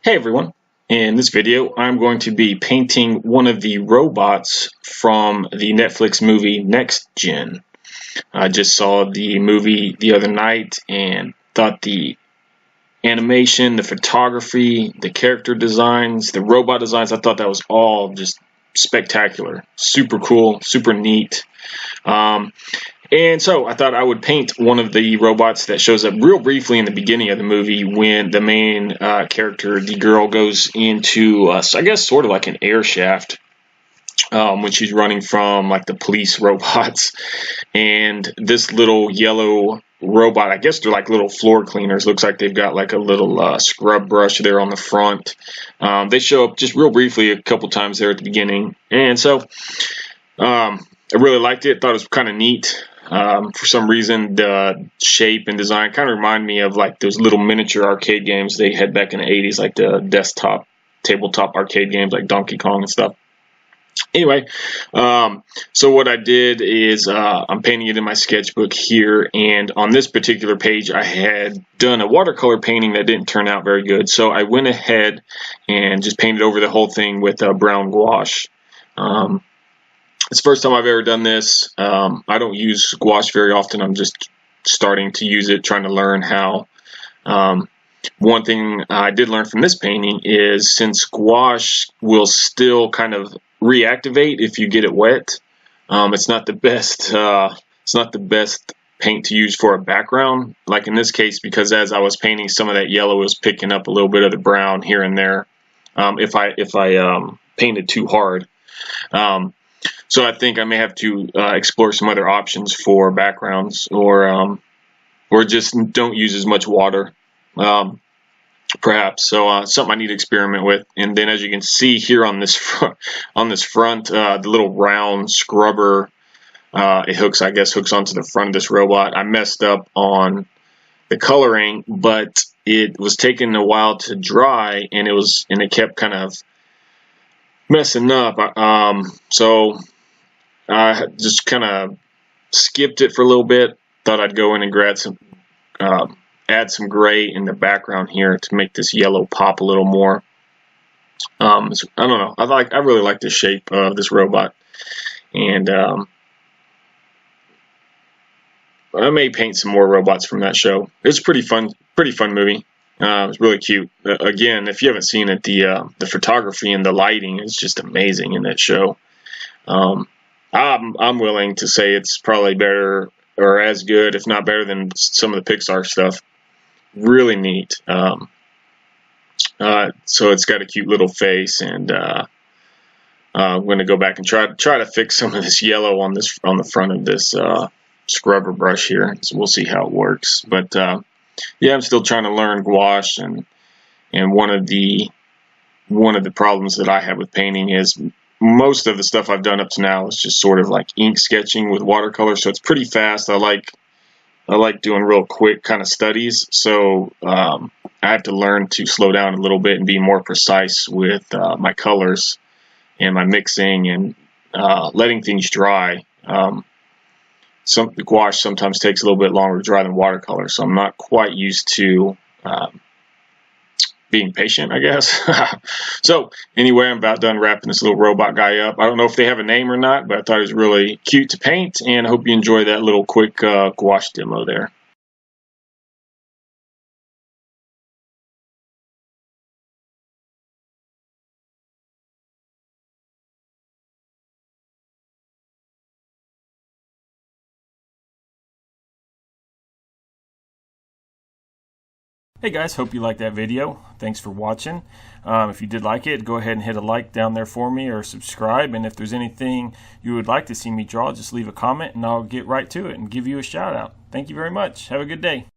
Hey everyone, in this video I'm going to be painting one of the robots from the Netflix movie Next Gen. I just saw the movie the other night and thought the animation, the photography, the character designs, the robot designs, I thought that was all just spectacular. Super cool, super neat. And so I thought I would paint one of the robots that shows up real briefly in the beginning of the movie when the main character, the girl, goes into, I guess, sort of like an air shaft when she's running from like the police robots. And this little yellow robot, I guess they're like little floor cleaners. Looks like they've got like a little scrub brush there on the front. They show up just real briefly a couple times there at the beginning. And so I really liked it. Thought it was kind of neat. For some reason, the shape and design kind of remind me of like those little miniature arcade games they had back in the 80s, like the desktop, tabletop arcade games like Donkey Kong and stuff. Anyway, so what I did is I'm painting it in my sketchbook here, and on this particular page I had done a watercolor painting that didn't turn out very good, so I went ahead and just painted over the whole thing with brown gouache. It's the first time I've ever done this. I don't use gouache very often. I'm just starting to use it, trying to learn how. One thing I did learn from this painting is since gouache will still kind of reactivate if you get it wet, it's not the best. It's not the best paint to use for a background. Like in this case, because as I was painting, some of that yellow was picking up a little bit of the brown here and there. If I painted too hard. So I think I may have to explore some other options for backgrounds, or just don't use as much water, perhaps. So something I need to experiment with. And then, as you can see here on this front, the little round scrubber, it hooks onto the front of this robot. I messed up on the coloring, but it was taking a while to dry, and it kept kind of messing up. So I just kind of skipped it for a little bit. Thought I'd go in and add some gray in the background here to make this yellow pop a little more. I don't know. I really like the shape of this robot, and I may paint some more robots from that show. It's a pretty fun movie. It's really cute. Again, if you haven't seen it, the photography and the lighting is just amazing in that show. I'm willing to say it's probably better or as good, if not better, than some of the Pixar stuff. Really neat. So it's got a cute little face, and I'm going to go back and try to fix some of this yellow on the front of this scrubber brush here. So we'll see how it works. But yeah, I'm still trying to learn gouache, and one of the problems that I have with painting is most of the stuff I've done up to now is just sort of like ink sketching with watercolor, so it's pretty fast. I like doing real quick kind of studies, so I have to learn to slow down a little bit and be more precise with my colors and my mixing and letting things dry. The gouache sometimes takes a little bit longer to dry than watercolor, so I'm not quite used to being patient, I guess. So anyway, I'm about done wrapping this little robot guy up. I don't know if they have a name or not, but I thought it was really cute to paint, and I hope you enjoy that little quick gouache demo there. Hey guys, hope you liked that video. Thanks for watching. If you did like it, go ahead and hit a like down there for me, or subscribe. And if there's anything you would like to see me draw, just leave a comment and I'll get right to it and give you a shout out. Thank you very much. Have a good day.